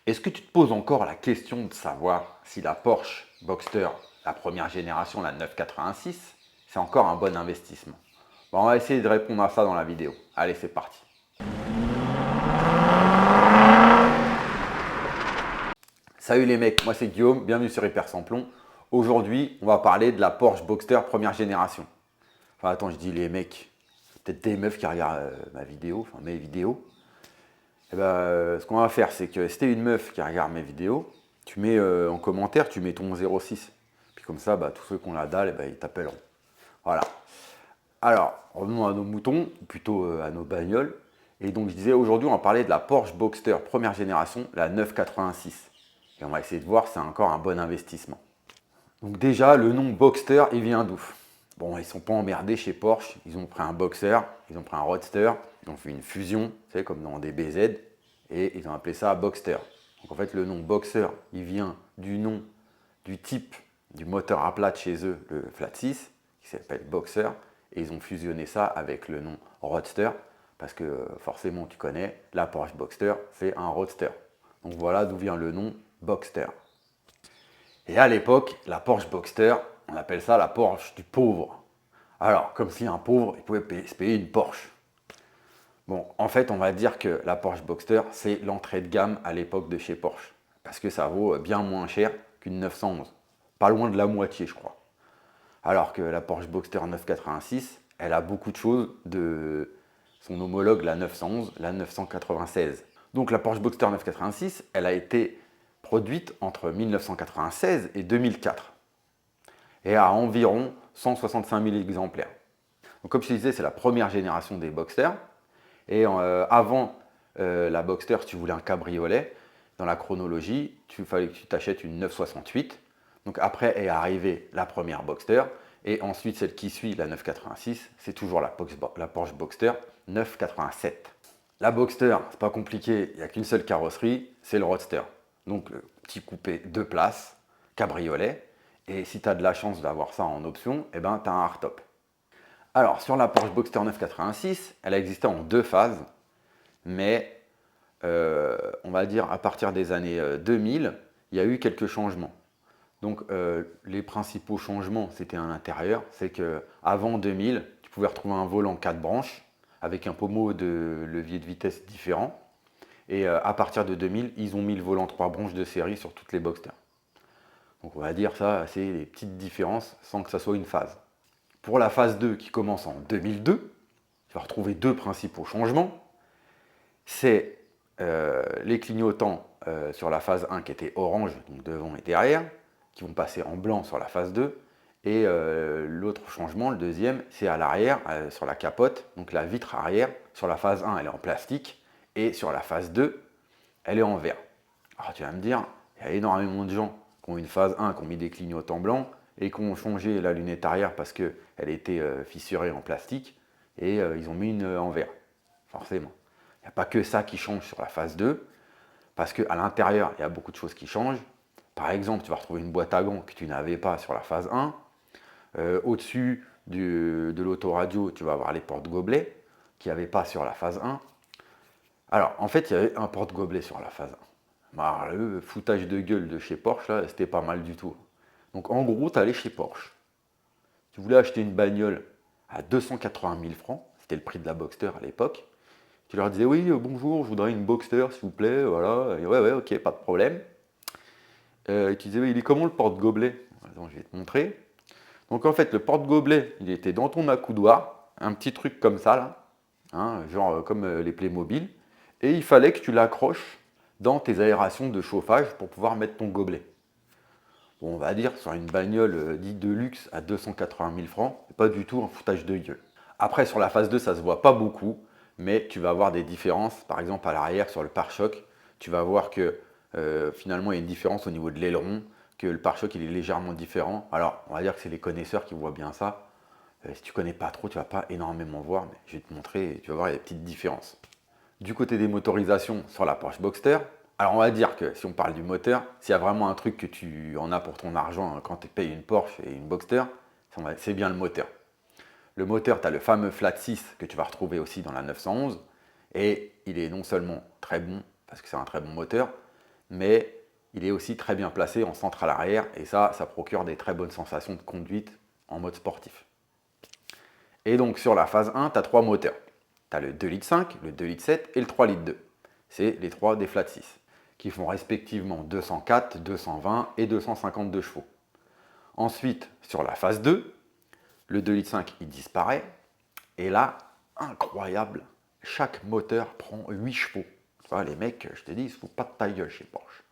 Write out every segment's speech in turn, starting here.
Est-ce que tu te poses encore la question de savoir si la Porsche Boxster, la première génération, la 986, c'est encore un bon investissement? Bon, on va essayer de répondre à ça dans la vidéo. Allez, c'est parti. Salut les mecs, moi c'est Guillaume, bienvenue sur Hyper Samplon. Aujourd'hui, on va parler de la Porsche Boxster première génération. Enfin, attends, je dis les mecs, peut-être des meufs qui regardent ma vidéo, enfin mes vidéos. Et ben, ce qu'on va faire, c'est que si t'es une meuf qui regarde mes vidéos, tu mets en commentaire, tu mets ton 06. Puis comme ça, bah, tous ceux qui ont la dalle, eh ben, ils t'appelleront. Voilà. Alors, revenons à nos moutons, ou plutôt à nos bagnoles. Et donc, je disais, aujourd'hui, on va parler de la Porsche Boxster première génération, la 986. Et on va essayer de voir si c'est encore un bon investissement. Donc déjà, le nom Boxster, il vient d'où? Bon, ils ne sont pas emmerdés chez Porsche. Ils ont pris un Boxer, ils ont pris un Roadster, ils ont fait une fusion, tu sais, comme dans des BZ, et ils ont appelé ça Boxster. Donc en fait, le nom Boxer, il vient du nom, du type du moteur à plate chez eux, le Flat 6, qui s'appelle Boxer, et ils ont fusionné ça avec le nom Roadster, parce que forcément, tu connais, la Porsche Boxster, c'est un Roadster. Donc voilà d'où vient le nom Boxster. Et à l'époque, la Porsche Boxster, on appelle ça la Porsche du pauvre. Alors, comme si un pauvre, il pouvait se payer une Porsche. Bon, en fait, on va dire que la Porsche Boxster, c'est l'entrée de gamme à l'époque de chez Porsche. Parce que ça vaut bien moins cher qu'une 911. Pas loin de la moitié, je crois. Alors que la Porsche Boxster 986, elle a beaucoup de choses de son homologue, la 911, la 996. Donc la Porsche Boxster 986, elle a été produite entre 1996 et 2004 et à environ 165 000 exemplaires. Donc, comme je te disais, c'est la première génération des Boxster. Et avant la Boxster, si tu voulais un cabriolet, dans la chronologie, il fallait que tu t'achètes une 968. Donc après est arrivée la première Boxster. Et ensuite, celle qui suit, la 986, c'est toujours la Porsche Boxster 987. La Boxster, c'est pas compliqué, il n'y a qu'une seule carrosserie, c'est le Roadster. Donc le petit coupé 2 places, cabriolet. Et si tu as de la chance d'avoir ça en option, eh ben, tu as un hardtop. Alors, sur la Porsche Boxster 986, elle a existé en deux phases, mais on va dire à partir des années 2000, il y a eu quelques changements. Donc, les principaux changements, c'était à l'intérieur. C'est qu'avant 2000, tu pouvais retrouver un volant 4 branches avec un pommeau de levier de vitesse différent. Et à partir de 2000, ils ont mis le volant 3 branches de série sur toutes les Boxster. Donc on va dire ça, c'est les petites différences sans que ça soit une phase. Pour la phase 2 qui commence en 2002, tu vas retrouver deux principaux changements. C'est les clignotants sur la phase 1 qui étaient orange, donc devant et derrière, qui vont passer en blanc sur la phase 2. Et l'autre changement, le deuxième, c'est à l'arrière, sur la capote. Donc la vitre arrière, sur la phase 1, elle est en plastique. Et sur la phase 2, elle est en verre. Alors tu vas me dire, il y a énormément de gens qui ont une phase 1, qui ont mis des clignotants blancs et qui ont changé la lunette arrière parce qu'elle était fissurée en plastique et ils ont mis une en verre, forcément. Il n'y a pas que ça qui change sur la phase 2 parce qu'à l'intérieur, il y a beaucoup de choses qui changent. Par exemple, tu vas retrouver une boîte à gants que tu n'avais pas sur la phase 1. Au-dessus de l'autoradio, tu vas avoir les porte-gobelets qu'il n'y avait pas sur la phase 1. Alors, en fait, il y avait un porte-gobelet sur la phase 1. Alors, le foutage de gueule de chez Porsche, là, c'était pas mal du tout. Donc, en gros, tu allais chez Porsche. Tu voulais acheter une bagnole à 280 000 francs. C'était le prix de la Boxster à l'époque. Tu leur disais, oui, bonjour, je voudrais une Boxster, s'il vous plaît. Voilà. Et ouais, ok, pas de problème. Et tu disais, oui, il est comment le porte-gobelet? Attends, je vais te montrer. Donc, en fait, le porte-gobelet, il était dans ton accoudoir. Un petit truc comme ça, là. Hein, genre comme les Playmobil. Et il fallait que tu l'accroches dans tes aérations de chauffage pour pouvoir mettre ton gobelet. Bon, on va dire sur une bagnole dite de luxe à 280 000 francs, c'est pas du tout un foutage de gueule. Après, sur la phase 2, ça se voit pas beaucoup, mais tu vas avoir des différences. Par exemple, à l'arrière, sur le pare-choc, tu vas voir que finalement, il y a une différence au niveau de l'aileron, que le pare-choc il est légèrement différent. Alors, on va dire que c'est les connaisseurs qui voient bien ça. Si tu connais pas trop, tu vas pas énormément voir, mais je vais te montrer et tu vas voir, il y a des petites différences. Du côté des motorisations sur la Porsche Boxster, alors on va dire que si on parle du moteur, s'il y a vraiment un truc que tu en as pour ton argent quand tu payes une Porsche et une Boxster, c'est bien le moteur. Le moteur, tu as le fameux Flat 6 que tu vas retrouver aussi dans la 911 et il est non seulement très bon, parce que c'est un très bon moteur, mais il est aussi très bien placé en centre à l'arrière, et ça procure des très bonnes sensations de conduite en mode sportif. Et donc sur la phase 1, tu as 3 moteurs. Tu as le 2,5 litres, le 2,7 litres et le 3,2 litres. C'est les 3 des flat 6, qui font respectivement 204, 220 et 252 chevaux. Ensuite, sur la phase 2, le 2,5 litres il disparaît, et là, incroyable, chaque moteur prend 8 chevaux. Tu vois, les mecs, je te dis, ils se foutent pas de ta gueule chez Porsche.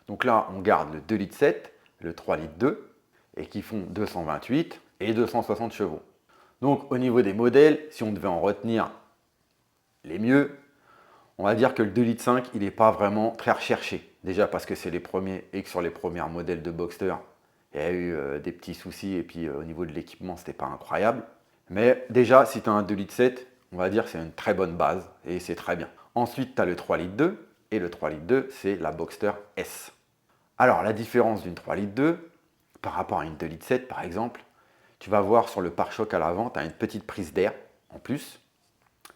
Donc là, on garde le 2,7 litres, le 3,2 litres, et qui font 228 et 260 chevaux. Donc au niveau des modèles, si on devait en retenir les mieux, on va dire que le 2,5 litres, il n'est pas vraiment très recherché. Déjà parce que c'est les premiers et que sur les premiers modèles de Boxster, il y a eu des petits soucis et puis au niveau de l'équipement, c'était pas incroyable. Mais déjà, si tu as un 2,7 litres, on va dire que c'est une très bonne base et c'est très bien. Ensuite, tu as le 3,2 litres et le 3,2 litres, c'est la Boxster S. Alors, la différence d'une 3,2 litres par rapport à une 2,7 litres, par exemple, tu vas voir sur le pare-choc à l'avant, tu as une petite prise d'air en plus.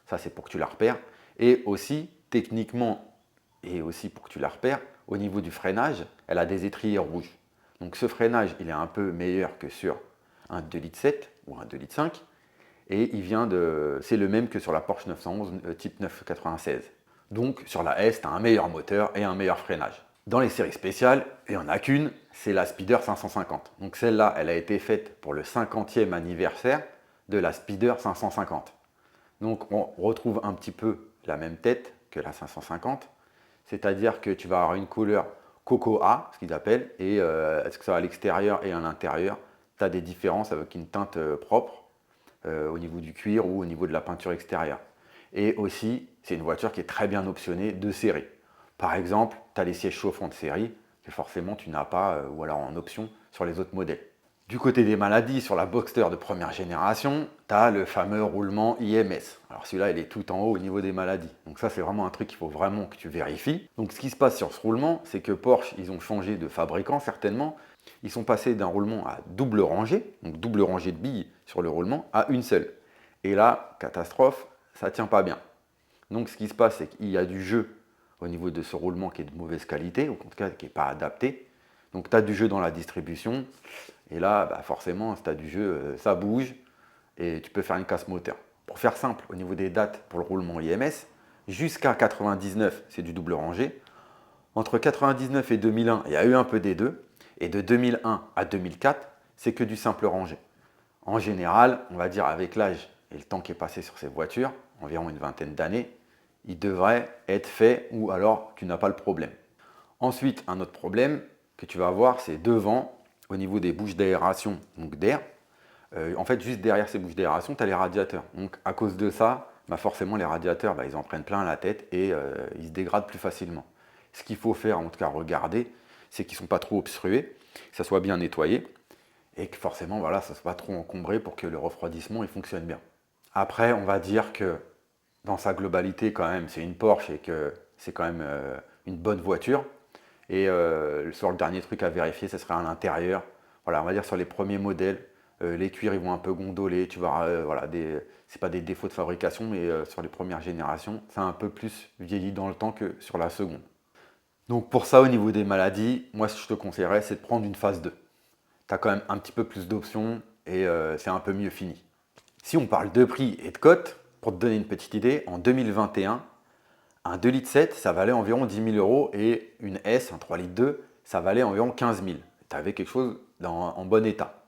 Ça, c'est pour que tu la repères. Et aussi, techniquement, et aussi pour que tu la repères, au niveau du freinage, elle a des étriers rouges. Donc ce freinage, il est un peu meilleur que sur un 2,7 litres ou un 2,5 litres. Et c'est le même que sur la Porsche 911 type 996. Donc sur la S, tu as un meilleur moteur et un meilleur freinage. Dans les séries spéciales, il n'y en a qu'une, c'est la Speeder 550. Donc celle-là, elle a été faite pour le 50e anniversaire de la Speeder 550. Donc on retrouve un petit peu la même tête que la 550, c'est-à-dire que tu vas avoir une couleur cocoa, ce qu'ils appellent, et est-ce que ça va à l'extérieur et à l'intérieur, tu as des différences avec une teinte propre au niveau du cuir ou au niveau de la peinture extérieure. Et aussi, c'est une voiture qui est très bien optionnée de série. Par exemple, tu as les sièges chauffants de série que forcément tu n'as pas, ou alors en option sur les autres modèles. Du côté des maladies, sur la Boxster de première génération, tu as le fameux roulement IMS. Alors celui-là, il est tout en haut au niveau des maladies. Donc ça, c'est vraiment un truc qu'il faut vraiment que tu vérifies. Donc ce qui se passe sur ce roulement, c'est que Porsche, ils ont changé de fabricant certainement. Ils sont passés d'un roulement à double rangée, donc double rangée de billes sur le roulement, à une seule. Et là, catastrophe, ça ne tient pas bien. Donc ce qui se passe, c'est qu'il y a du jeu au niveau de ce roulement qui est de mauvaise qualité, ou en tout cas qui n'est pas adapté. Donc tu as du jeu dans la distribution. Et là, forcément, si tu as du jeu, ça bouge et tu peux faire une casse moteur. Pour faire simple, au niveau des dates pour le roulement IMS, jusqu'à 99, c'est du double rangé. Entre 99 et 2001, il y a eu un peu des deux. Et de 2001 à 2004, c'est que du simple rangé. En général, on va dire avec l'âge et le temps qui est passé sur ces voitures, environ une vingtaine d'années, il devrait être fait ou alors tu n'as pas le problème. Ensuite, un autre problème que tu vas avoir, c'est devant, au niveau des bouches d'aération, donc d'air. En fait, juste derrière ces bouches d'aération, tu as les radiateurs. Donc à cause de ça, forcément les radiateurs, ils en prennent plein la tête et ils se dégradent plus facilement. Ce qu'il faut faire, en tout cas regarder, c'est qu'ils ne sont pas trop obstrués, que ça soit bien nettoyé et que forcément voilà, ça ne soit pas trop encombré pour que le refroidissement il fonctionne bien. Après, on va dire que dans sa globalité, quand même, c'est une Porsche et que c'est quand même une bonne voiture. Et sur le dernier truc à vérifier, ce serait à l'intérieur. Voilà, on va dire sur les premiers modèles, les cuirs ils vont un peu gondoler. Tu vois, voilà, c'est pas des défauts de fabrication, mais sur les premières générations, c'est un peu plus vieilli dans le temps que sur la seconde. Donc pour ça, au niveau des maladies, moi ce que je te conseillerais, c'est de prendre une phase 2. Tu as quand même un petit peu plus d'options et c'est un peu mieux fini. Si on parle de prix et de cote, pour te donner une petite idée, en 2021, un 2,7 litres, ça valait environ 10 000 € et une S, un 3,2 litres, ça valait environ 15 000. Tu avais quelque chose en bon état.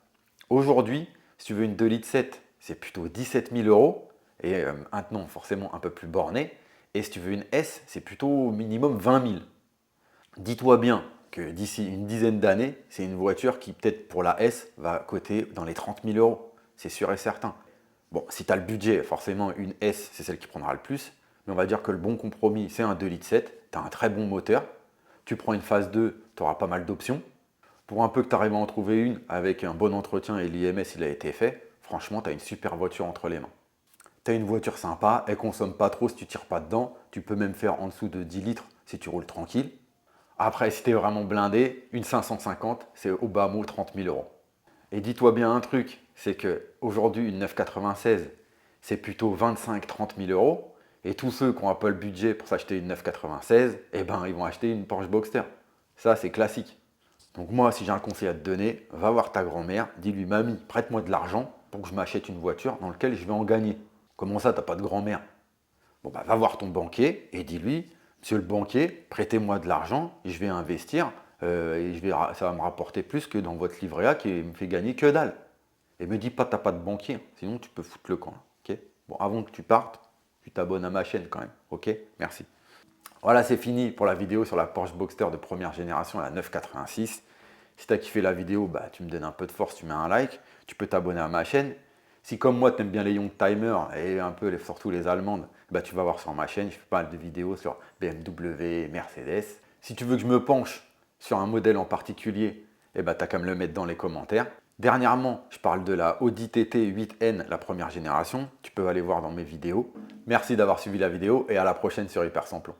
Aujourd'hui, si tu veux une 2,7 litres, c'est plutôt 17 000 € et maintenant forcément un peu plus borné. Et si tu veux une S, c'est plutôt au minimum 20 000. Dis-toi bien que d'ici une dizaine d'années, c'est une voiture qui peut-être pour la S va coter dans les 30 000 €. C'est sûr et certain. Bon, si tu as le budget, forcément une S, c'est celle qui prendra le plus. Mais on va dire que le bon compromis, c'est un 2,7 litres. Tu as un très bon moteur. Tu prends une phase 2, tu auras pas mal d'options. Pour un peu que tu arrives à en trouver une avec un bon entretien et l'IMS il a été fait, franchement, tu as une super voiture entre les mains. Tu as une voiture sympa, elle ne consomme pas trop si tu ne tires pas dedans. Tu peux même faire en dessous de 10 litres si tu roules tranquille. Après, si tu es vraiment blindé, une 550, c'est au bas mot 30 000 €. Et dis-toi bien un truc, c'est qu'aujourd'hui, une 996, c'est plutôt 25-30 000 €. Et tous ceux qui n'ont pas le budget pour s'acheter une 996, eh ben, ils vont acheter une Porsche Boxster. Ça, c'est classique. Donc moi, si j'ai un conseil à te donner, va voir ta grand-mère, dis-lui, mamie, prête-moi de l'argent pour que je m'achète une voiture dans laquelle je vais en gagner. Comment ça, t'as pas de grand-mère? Bon, bah, va voir ton banquier et dis-lui, monsieur le banquier, prêtez-moi de l'argent, je vais investir et ça va me rapporter plus que dans votre livret A qui me fait gagner que dalle. Et me dis pas t'as pas de banquier, sinon tu peux foutre le camp. Ok. Bon, avant que tu partes, tu t'abonnes à ma chaîne quand même. Ok, merci. Voilà, c'est fini pour la vidéo sur la Porsche Boxster de première génération, la 986. Si tu as kiffé la vidéo, bah, tu me donnes un peu de force, tu mets un like. Tu peux t'abonner à ma chaîne. Si comme moi, tu aimes bien les Youngtimer et un peu surtout les allemandes, bah, tu vas voir sur ma chaîne, je fais pas mal de vidéos sur BMW, Mercedes. Si tu veux que je me penche sur un modèle en particulier, eh bah, tu n'as qu'à me le mettre dans les commentaires. Dernièrement, je parle de la Audi TT 8N, la première génération. Tu peux aller voir dans mes vidéos. Merci d'avoir suivi la vidéo et à la prochaine sur Hyper Sans Plomb.